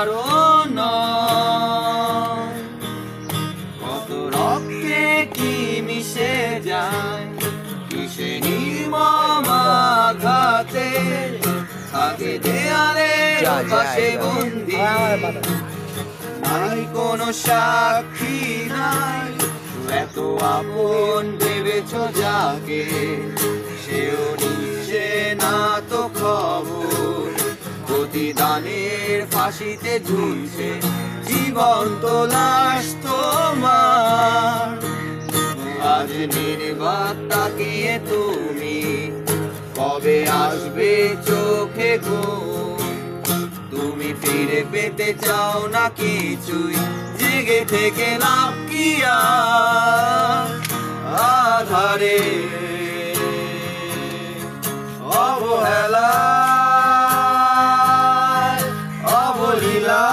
কারণ নয়। কত রক্তে কি মিশে যায়, কিসে নির্মম আঘাতে থাকে দেয়ালের পাশে বন্দী। নাই কোনো সাক্ষী নাই, এত আপন ভেবেছ যাকে, সেও নিচ্ছে না তো খবর। প্রতিদানের ফাঁসিতে ঝুলছে জীবন্ত লাশ তোমার। আজ নির্বাক তাকিয়ে তুমি কবে আসবে চোখে ঘুম। তুমি ফিরে পেতে চাও না কিছুই, জেগে থেকে লাভ কি আর। আধারে অবহেলা অবলীলা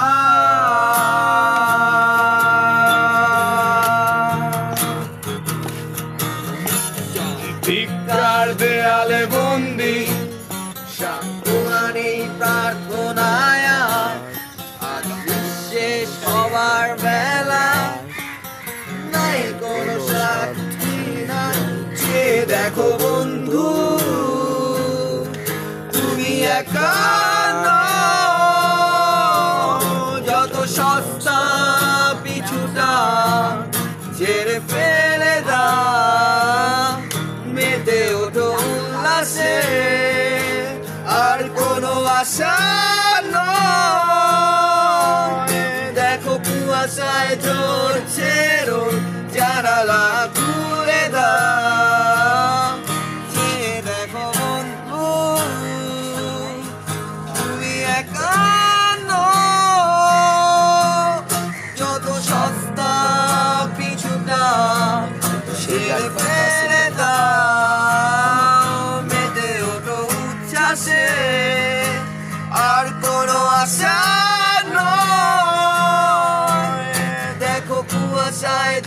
ভিক্ষার দেয়ালে বন্দি, সান্ত্বনা নেই প্রার্থনায়। আজ বিশ্বে সবার বেলা, নাই কোনো সাক্ষী নাই। যে দেখো বন্ধু, তুমি একা নও। যত সস্তা পিছুটা ছেড়ে ফেলে দাও, মেতে ওঠো উল্লাসে, আর কোনো আশা নয়। দেখো কুয়াশায় ঝরছে রোদ, জানালা খুলে দাও। যে দেখো বন্ধু, তুমি একা নও। যত সস্তা পিছুটা ছেড়ে ফেলে দাও, মেতে ওঠো উচ্ছ্বাসে, আর কোনো আশা নয়। দেখো কুয়াশায়